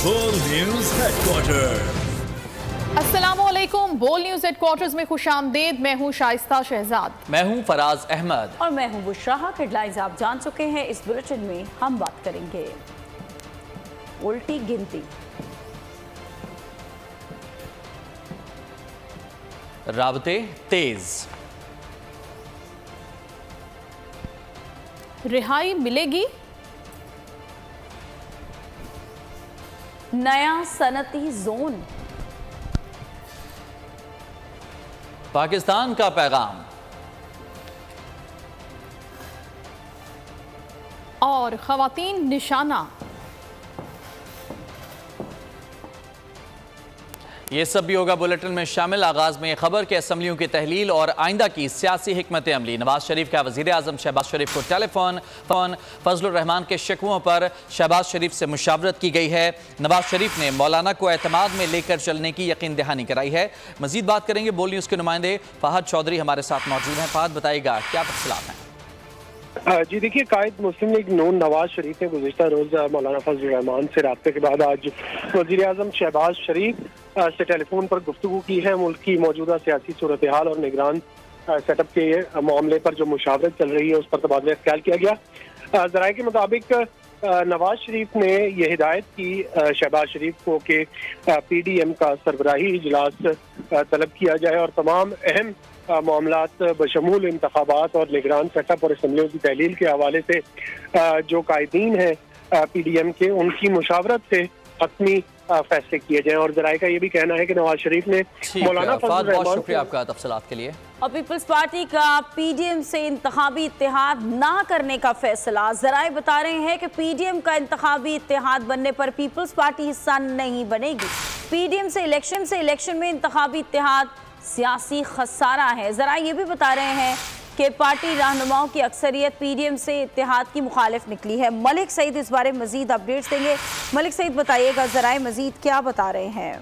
बोल news headquarter. अस्सलामुअलैकुम। बोल न्यूज हेडक्वार्टर्स में खुशामदीद। मैं हूं शाइस्ता शहजाद। मैं हूं फराज अहमद और मैं हूं बुशरा। हेडलाइंस आप जान चुके हैं। इस बुलेटिन में हम बात करेंगे उल्टी गिनती, राबते तेज, रिहाई मिलेगी, नया सनती जोन, पाकिस्तान का पैगाम और खवातीन निशाना। ये सब भी होगा बुलेटिन में शामिल। आगाज में खबर के असम्बलियों की तहलील और आइंदा की सियासी हिकमत अमली। नवाज शरीफ का वजीर आजम शहबाज शरीफ को टेलीफोन फजलुर रहमान के शिकवों पर शहबाज शरीफ से मुशावरत की गई है। नवाज शरीफ ने मौलाना को एतमाद में लेकर चलने की यकीन दहानी कराई है। मजीद बात करेंगे। बोल न्यूज़ के नुमाइंदे फहद चौधरी हमारे साथ मौजूद हैं। फहद, बताइएगा क्या तफसीलात हैं? जी देखिए, कायद मुस्लिम लीग नून नवाज शरीफ ने गुज़िश्ता रोज मौलाना फजलुर रहमान से राब्ते के बाद आज वज़ीर आज़म शहबाज शरीफ से टेलीफोन पर गुफ्तगू की है। मुल्क की मौजूदा सियासी सूरत हाल और निगरान सेटअप के मामले पर जो मुशावरत चल रही है उस पर तबादला ख्याल किया गया। ज़राए के मुताबिक नवाज शरीफ ने यह हिदायत की शहबाज शरीफ को कि PDM का सरबराही इजलास तलब किया जाए और तमाम अहम मामलात बशमूल इंतखाबात और निगरान सेटअप और असम्बलियों की तहलील के हवाले से जो कायदीन हैं PDM के, उनकी मुशावरत से हतमी फैसले किए जाएं। और जराये का ये भी कहना है कि नवाज शरीफ ने मौलाना फजलुर रहमान, शुक्रिया आपका तफसीलात के लिए। और पीपल्स पार्टी का PDM से इंतखाबी इत्तेहाद ना करने का फैसला। जराए बता रहे हैं कि PDM का इंतखाबी इत्तेहाद बनने पर पीपल्स पार्टी हिस्सा नहीं बनेगी। PDM से इलेक्शन में इंतखाबी इत्तेहाद सियासी खसारा है। जरा ये भी बता रहे हैं कि पार्टी रहनुमाओं की अक्सरियत PDM से इत्तेहाद की मुखालिफ निकली है। मलिक सईद इस बारे मजीद अपडेट्स देंगे। मलिक सईद, बताइएगा जराए मजीद क्या बता रहे हैं?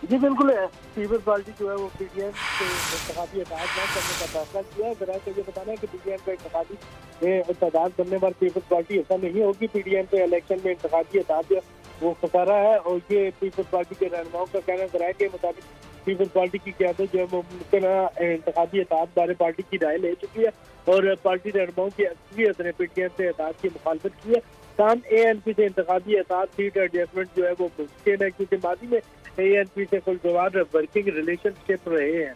जी बिल्कुल, पीपल्स पार्टी जो है वो PDM से इंतखाबी इत्तेहाद न करने का फैसला किया है। जरा तो ये बताना है कि PDM का इंतखाबी इत्तेहाद बनने पर पीपल्स पार्टी ऐसा नहीं होगी। PDM पे इलेक्शन में इंतखाबी इत्तेहाद वो खसारा है और ये पीपल्स पार्टी के रहनुमाओं का कहना। जराए के मुताबिक पीपल्स पार्टी की क़यादत जो है मुमकिन इंतखाबी इत्तेहाद बारे पार्टी की राय ले चुकी है और पार्टी रहनुमाओं की अक्सरियत ने PDM से इत्तेहाद की मुखालफत की है। ताहम ANP से इंतखाबी इत्तेहाद सीट एडजस्टमेंट जो है वो मुमकिन है क्योंकि माजी में ANP से खुलगवार वर्किंग रिलेशनशिप रहे हैं।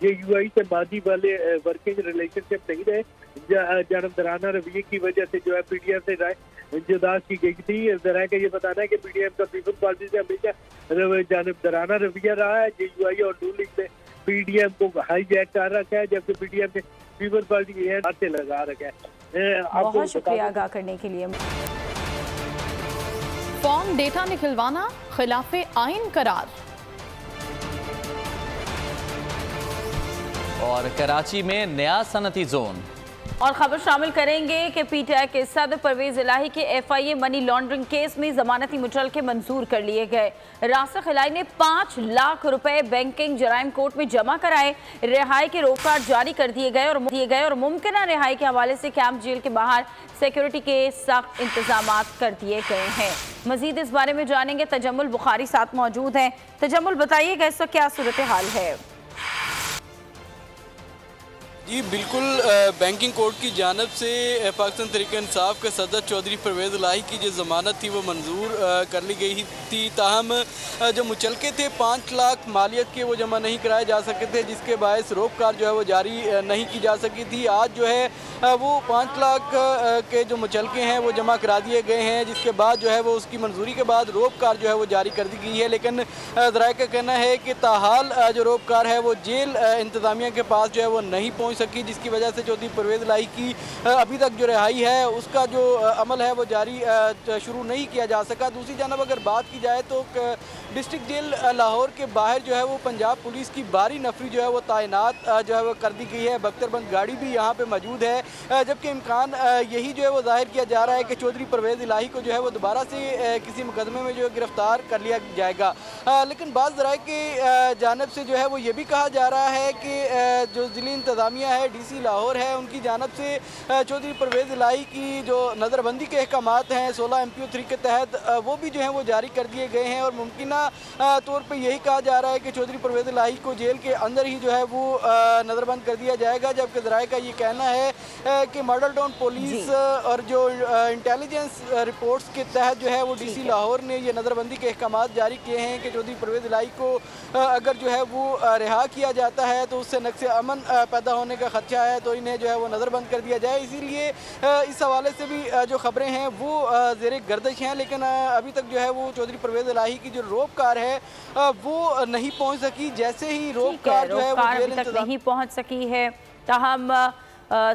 ये UAE से मादी वाले वर्किंग रिलेशनशिप नहीं रहे। जानबदाराना रवैये की वजह से जो है PDM से राय जुदा की गई थी। जरा का ये बताना है कि PDM का पीपल्स पार्टी से हमेशा जानबदाराना रवैया रहा है। UAE और नून लीग ने PDM को हाईजैक कर रखा है जबकि PDM ने पीपल्स पार्टी के हाथ लगा रखा है। बहुत शुक्रिया आगाह करने के लिए। फॉर्म डेटा निकलवाना खिलाफे आइन करार। और कराची में नया सनती जोन। और खबर शामिल करेंगे कि PTI के सदर परवेज इलाही के FIA मनी लॉन्ड्रिंग केस में जमानती मुचलके मंजूर कर लिए गए। रासिक इलाही ने 5 लाख रुपए बैंकिंग जराइम कोर्ट में जमा कराए। रिहाई के रोक कार्ड जारी कर दिए गए और मुमकिन रिहाई के हवाले से कैंप जेल के बाहर सिक्योरिटी के सख्त इंतजाम कर दिए गए हैं। मजीद इस बारे में जानेंगे। तजम्मुल बुखारी साथ मौजूद हैं। तजम्मुल, बताइएगा इस वक्त क्या सूरत हाल है? जी बिल्कुल, बैंकिंग कोर्ट की जानब से पाकिस्तान तहरीक-ए-इंसाफ के सदर चौधरी परवेज़ इलाही की जो ज़मानत थी वो मंजूर कर ली गई थी। ताहम जो मुचलके थे 5 लाख मालियत के वो जमा नहीं कराए जा सके थे, जिसके बायस रोक कार्ड जो है वो जारी नहीं की जा सकी थी। आज जो है वो 5 लाख के जो मुचलके हैं वो जमा करा दिए गए हैं, जिसके बाद जो है वो उसकी मंजूरी के बाद रोक कार्ड जो है वो जारी कर दी गई है। लेकिन ज़राए का कहना है कि ताहाल जो रोक कार्ड है वो जेल इंतज़ामिया के पास जो है वो नहीं पहुँच सकी, जिसकी वजह से चौधरी परवेज़ इलाही की अभी तक जो रिहाई है उसका जो अमल है वो जारी शुरू नहीं किया जा सका। दूसरी जानब अगर बात की जाए तो डिस्ट्रिक्ट जेल लाहौर के बाहर जो है वो पंजाब पुलिस की भारी नफरी जो है वो तैनात जो है वो कर दी गई है। बख्तरबंद गाड़ी भी यहाँ पे मौजूद है, जबकि इम्कान यही जो है वो जाहिर किया जा रहा है कि चौधरी परवेज़ इलाही को जो है वो दोबारा से किसी मुकदमे में जो है गिरफ्तार कर लिया जाएगा। लेकिन बाज़ ज़राए की जानब से जो है वो ये भी कहा जा रहा है कि जो ज़िली इंतज़ामिया किया है। DC लाहौर है, उनकी जानब से चौधरी परवेज़ इलाही की जो नज़रबंदी के अहकामात हैं 16 MPO 3 के तहत वो भी जो हैं वो जारी कर दिए गए हैं और मुमकिना तौर पे यही कहा जा रहा है कि चौधरी परवेज़ इलाही को जेल के अंदर ही जो है वो नज़रबंद कर दिया जाएगा, जबकि ज़राए का ये कहना है कि मॉडल टाउन पुलिस और जो इंटेलिजेंस रिपोर्ट्स के तहत जो है वो DC लाहौर ने ये नज़रबंदी के अहकामात जारी किए हैं कि चौधरी परवेज़ इलाही को अगर जो है वो रिहा किया जाता है तो उससे नक्स अमन पैदा होने का खदशा है, तो इन्हें जो है वो नज़रबंद कर दिया जाए। इसीलिए इस हवाले से भी जो खबरें हैं वो ज़ेरे गर्दिश हैं, लेकिन अभी तक जो है वो चौधरी परवेज़ इलाही की जो रोप कार है वो नहीं पहुंच सकी। जैसे ही रोप कार जो है वो जेल तक नहीं पहुंच सकी है, ताहम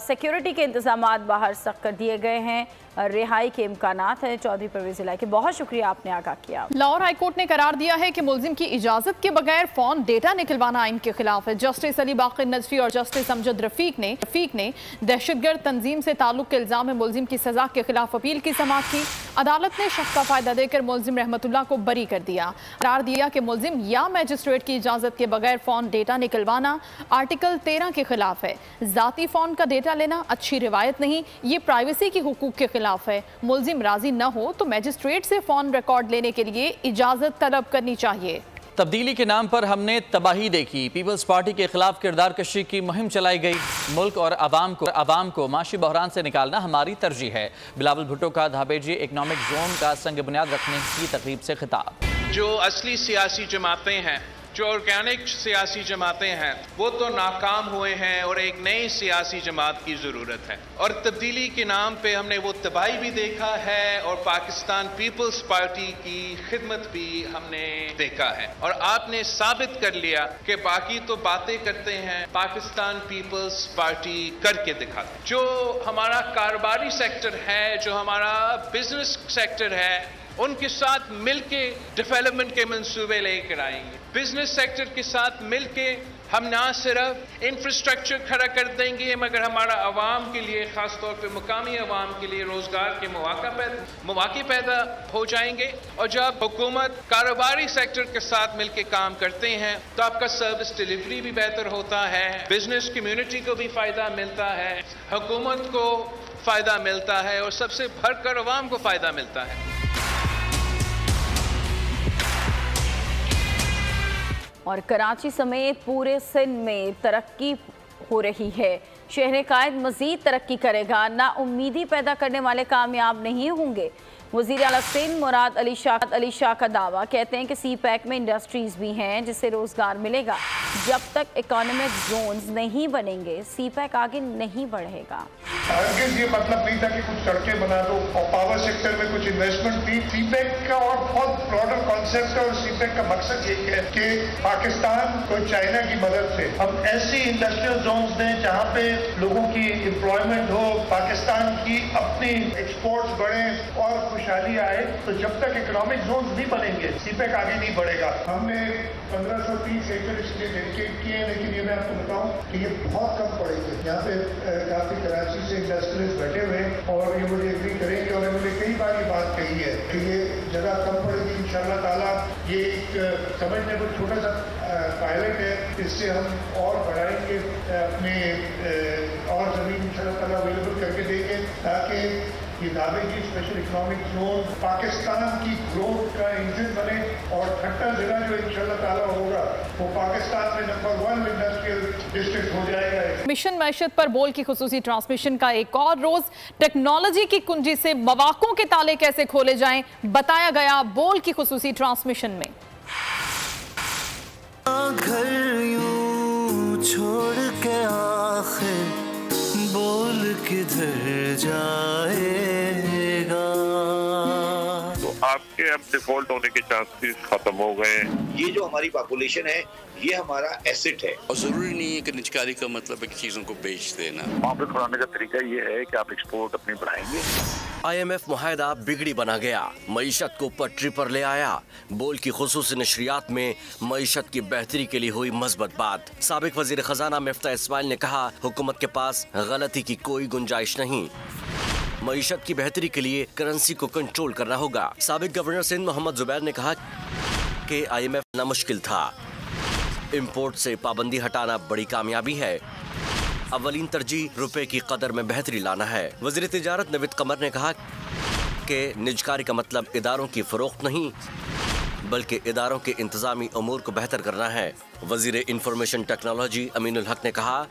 सिक्योरिटी के इंतजाम बाहर सख्त कर दिए गए हैं, रिहाई के इम्कानात हैं चौधरी परवेज़ इलाही के। बहुत शुक्रिया, आपने आगाह किया। लाहौर हाईकोर्ट ने करार दिया है कि मुल्जिम की इजाजत के बगैर फोन डेटा निकलवाना आइन के खिलाफ है। जस्टिस अली बाक़िर नजफी और जस्टिस अमजद रफीक ने दहशतगर्द तंजीम से ताल्लुक के इल्जाम में मुल्जिम की सजा के खिलाफ अपील की समाअत की। अदालत ने शक का फायदा देकर मुल्जिम रहमतुल्लाह को बरी कर दिया। करार दिया कि मुल्जिम या मजिस्ट्रेट की इजाजत के बगैर फोन डेटा निकलवाना आर्टिकल 13 के खिलाफ है। जाती फोन का डेटा लेना अच्छी रिवायत नहीं, ये प्राइवेसी की हुकूक के खिलाफ है। मुल्जिम राजी न हो तो मजिस्ट्रेट से फोन रिकॉर्ड लेने के लिए इजाजत तलब करनी चाहिए। तब्दीली के नाम पर हमने तबाही देखी। पीपल्स पार्टी के खिलाफ किरदार कशी की मुहिम चलाई गई। मुल्क और अवाम को माशी बहरान से निकालना हमारी तरजीह है। बिलावल भुट्टो का धाबेजी इकनॉमिक जोन का संग बुनियाद रखने की तकरीब से खिताब। जो असली सियासी जमातें हैं, जो ऑर्गेनिक सियासी जमातें हैं, वो तो नाकाम हुए हैं और एक नई सियासी जमात की ज़रूरत है। और तब्दीली के नाम पे हमने वो तबाही भी देखा है और पाकिस्तान पीपल्स पार्टी की खिदमत भी हमने देखा है। और आपने साबित कर लिया कि बाकी तो बातें करते हैं, पाकिस्तान पीपल्स पार्टी करके दिखाते। जो हमारा कारोबारी सेक्टर है, जो हमारा बिजनेस सेक्टर है, उनके साथ मिलके डेवलपमेंट के मंसूबे लेकर आएंगे। बिजनेस सेक्टर के साथ मिलके हम ना सिर्फ इंफ्रास्ट्रक्चर खड़ा कर देंगे मगर हमारा आवाम के लिए, खास तौर पे मुकामी आवाम के लिए रोजगार के मौके पैदा हो जाएंगे। और जब हुकूमत कारोबारी सेक्टर के साथ मिलके काम करते हैं तो आपका सर्विस डिलीवरी भी बेहतर होता है, बिजनेस कम्युनिटी को भी फायदा मिलता है, हुकूमत को फायदा मिलता है और सबसे बढ़कर आवाम को फायदा मिलता है। और कराची समेत पूरे सिंध में तरक्की हो रही है। शहर कायद मजीद तरक्की करेगा, ना उम्मीदी पैदा करने वाले कामयाब नहीं होंगे। वज़ीर आला सिंध मुराद अली शाह का दावा, कहते हैं कि CPEC में इंडस्ट्रीज भी हैं जिससे रोजगार मिलेगा। जब तक इकोनॉमिक जोन्स नहीं बनेंगे CPEC आगे नहीं बढ़ेगा। ये मतलब नहीं था कि कुछ सड़कें बना दो और पावर सेक्टर में कुछ इन्वेस्टमेंट थी। CPEC का और बहुत ब्रॉडर कॉन्सेप्ट है और CPEC का मकसद यही है कि पाकिस्तान को चाइना की मदद से हम ऐसी इंडस्ट्रियल जोन्स दें जहाँ पे लोगों की एम्प्लॉयमेंट हो, पाकिस्तान की अपनी एक्सपोर्ट्स बढ़े और खुशहाली आए। तो जब तक इकोनॉमिक जोन नहीं बनेंगे CPEC आगे नहीं बढ़ेगा। हमने 1530 एकड़ इसलिए डेडिकेट किए हैं, लेकिन ये मैं आपको बताऊं कि ये बहुत कम पड़ेंगे। यहाँ पे काफी कराची से इंडस्ट्रियलिस्ट बैठे हुए हैं और ये मुझे एग्री करेंगे और इन्होंने कई बार ये बात कही है कि ये जगह कम पड़ेगी। इंशाल्लाह ताला ये एक समझने को छोटा सा पायलट है, इससे हम और बढ़ाएंगे अपने और जमीन इंशाल्लाह ताला अवेलेबल करके देंगे ताकि ये धाबेजी स्पेशल इकोनॉमिक जोन पाकिस्तान की ग्रोथ का इंजन बने। और ठट्टा जिला जो इंशाल्लाह ताला होगा वो पाकिस्तान में नंबर 1 इंडस्ट्रियल डिस्ट्रिक्ट हो जाएगा। मिशन मैशत पर बोल की खुसूसी ट्रांसमिशन का एक और रोज। टेक्नोलॉजी की कुंजी से मवाकों के ताले कैसे खोले जाएं, बताया गया बोल की खुसूसी ट्रांसमिशन में। घर यूं छोड़ के आखिर बोल किधर जाएगा। तो आपके अब डिफॉल्ट होने के चांसेस खत्म हो गए। ये जो हमारी पॉपुलेशन है ये हमारा एसेट है और जरूरी नहीं है कि निजकारी का मतलब है कि चीजों को बेच देना। मामले बढ़ाने का तरीका ये है कि आप एक्सपोर्ट अपनी बढ़ाएंगे। IMF मुआहदा बिगड़ी बना गया, मईशत को पटरी पर ले आया। बोल की खुसूसी नशरियात में मईशत की बेहतरी के लिए हुई मज़बूत बात। साबिक वजीर खजाना मिफ्ता इस्माइल ने कहा, हुकूमत के पास गलती की कोई गुंजाइश नहीं। मईशत की बेहतरी के लिए करेंसी को कंट्रोल करना होगा। साबिक गवर्नर सिंध मोहम्मद जुबैर ने कहा कि IMF ना मुश्किल था, इंपोर्ट से पाबंदी हटाना बड़ी कामयाबी है। अव्वलीन तरजीह रुपए की कदर में बेहतरी लाना है। वज़ीर तिजारत नवीद कमर ने कहा कि निजकारी का मतलब इदारों की फरोख्त नहीं बल्कि इदारों के इंतजामी अमूर को बेहतर करना है। वज़ीर इंफॉर्मेशन टेक्नोलॉजी अमीनुल हक ने कहा,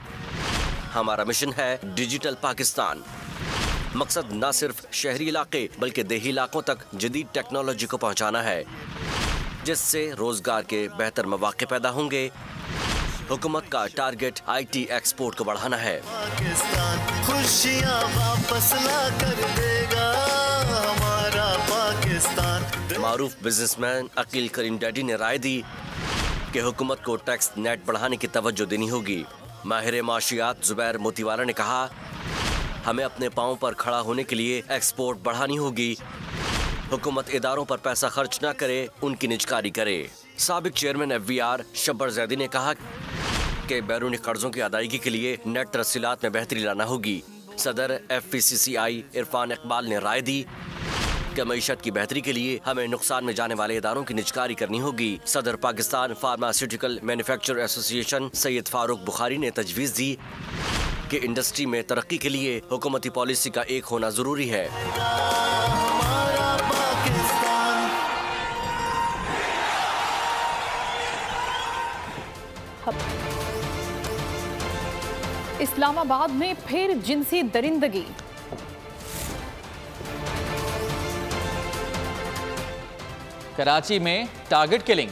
हमारा मिशन है डिजिटल पाकिस्तान। मकसद न सिर्फ शहरी इलाके बल्कि देही इलाकों तक जदीद टेक्नोलॉजी को पहुंचाना है, जिससे रोजगार के बेहतर मौके पैदा होंगे। हुकूमत का टारगेट IT एक्सपोर्ट को बढ़ाना है। पाकिस्तान खुशियां वापस ला कर देगा हमारा पाकिस्तान। मारूफ बिजनेसमैन अकील करीम डैडी ने राय दी कि हुकूमत को टैक्स नेट बढ़ाने की तवज्जो देनी होगी। माहिर माशियात जुबैर मोतीवाला ने कहा, हमें अपने पाँव पर खड़ा होने के लिए एक्सपोर्ट बढ़ानी होगी। हुकूमत इदारों पर पैसा खर्च न करे, उनकी निजकारी करे। साबिक चेयरमैन FVR शब्बर जैदी ने कहा कि बैरूनी कर्जों की अदायगी के लिए नेट रसीलात में बेहतरी लाना होगी। सदर FVCCI इरफान इकबाल ने राय दी कि मईशत की बेहतरी के लिए हमें नुकसान में जाने वाले इदारों की निजकारी करनी होगी। सदर Pakistan pharmaceutical manufacturer association Syed Farooq Bukhari ने तजवीज़ दी कि इंडस्ट्री में तरक्की के लिए हुकूमती पॉलिसी का एक होना जरूरी है। इस्लामाबाद में फिर जिनसी दरिंदगी। कराची में टारगेट किलिंग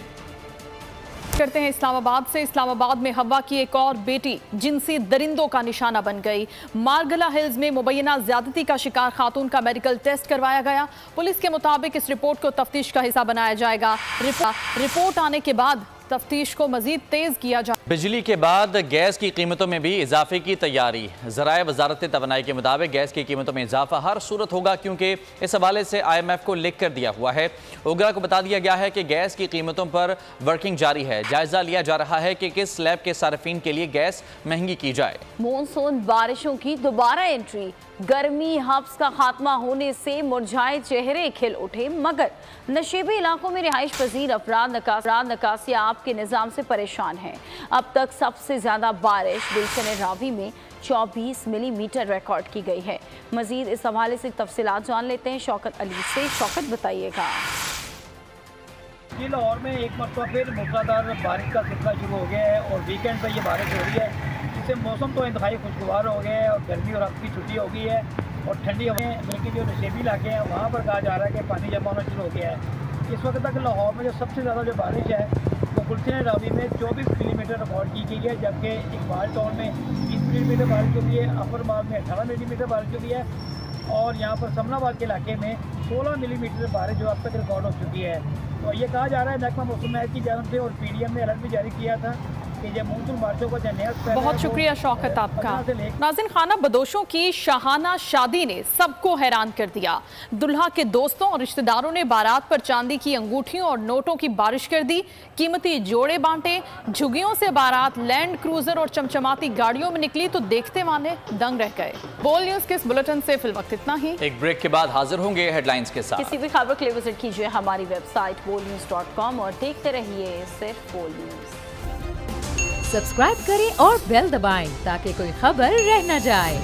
करते हैं इस्लामाबाद से। इस्लामाबाद में हवा की एक और बेटी जिनसी दरिंदों का निशाना बन गई। मारगला हिल्स में मुबैना ज्यादती का शिकार खातून का मेडिकल टेस्ट करवाया गया। पुलिस के मुताबिक इस रिपोर्ट को तफ्तीश का हिस्सा बनाया जाएगा। रिपोर्ट आने के बाद तफ्तीश को मजीद तेज किया जाए। बिजली के बाद गैस की कीमतों में भी इजाफे की तैयारी। ज़राए वजारत तवानाई के मुताबिक गैस की कीमतों में इजाफा हर सूरत होगा, क्योंकि इस हवाले से IMF को लिख कर दिया हुआ है। उगरा को बता दिया गया है कि गैस की कीमतों पर वर्किंग जारी है। जायजा लिया जा रहा है कि किस स्लैब के सार्फिन के लिए गैस महंगी की जाए। मॉनसून बारिशों की दोबारा एंट्री। गर्मी हब्स का खात्मा होने से मुरझाए चेहरे खिल उठे, मगर नशीबी इलाकों में रिहाइश पजीर अफराद नकासिया आप के निज़ाम से परेशान हैं। अब तक सबसे ज़्यादा बारिश गुलशन रावी में 24 मिलीमीटर रिकॉर्ड की गई है। मजीद इस हवाले से तफसीलात जान लेते हैं शौकत अली से। शौकत, बताइएगा। लाहौर में एक मरतबा फिर मूसलाधार बारिश का सिलसिला शुरू हो गया है और वीकेंड पर यह बारिश हो रही है, जिससे मौसम तो इंतहाई खुशगवार हो गया है और गर्मी और रात की छुट्टी हो गई है और ठंडी हवाएं, बल्कि जो नशेबी इलाके हैं वहाँ पर कहा जा रहा है कि पानी जमा होना शुरू हो गया है। इस वक्त तक लाहौर में जो सबसे ज़्यादा जो बारिश है वो गुलशन रावी में 24 मिलीमीटर रिकॉर्ड की गई है, जबकि इकबाल टाउन में 20 मिलीमीटर बारिश हुई है, अपर माल में 18 मिलीमीटर बारिश हुई है और यहाँ पर समनाबाद के इलाके में 16 मिलीमीटर बारिश जो अब तक रिकॉर्ड हो चुकी है। तो ये कहा जा रहा है महकमा मौसम महकमे की जानब से और PDM ने अलर्ट भी जारी किया था कि जब मानसून बारिशों का बहुत शुक्रिया शौकत आपका। नाज़रीन, खाना बदोशों की शाहाना शादी ने सबको हैरान कर दिया। दुल्हा के दोस्तों और रिश्तेदारों ने बारात पर चांदी की अंगूठियों और नोटों की बारिश कर दी। कीमती जोड़े बांटे। झुग्गियों से बारात लैंड क्रूजर और चमचमाती गाड़ियों में निकली तो देखते वाले दंग रह गए। बोल न्यूज के इस बुलेटिन से फिलवक्त इतना ही। एक ब्रेक के बाद हाजिर होंगे हेडलाइंस के साथ। किसी भी खबर के लिए विजिट कीजिए हमारी वेबसाइट bolnews.com और देखते रहिए सिर्फ बोल न्यूज। सब्सक्राइब करें और बेल दबाएं ताकि कोई खबर रह न जाए।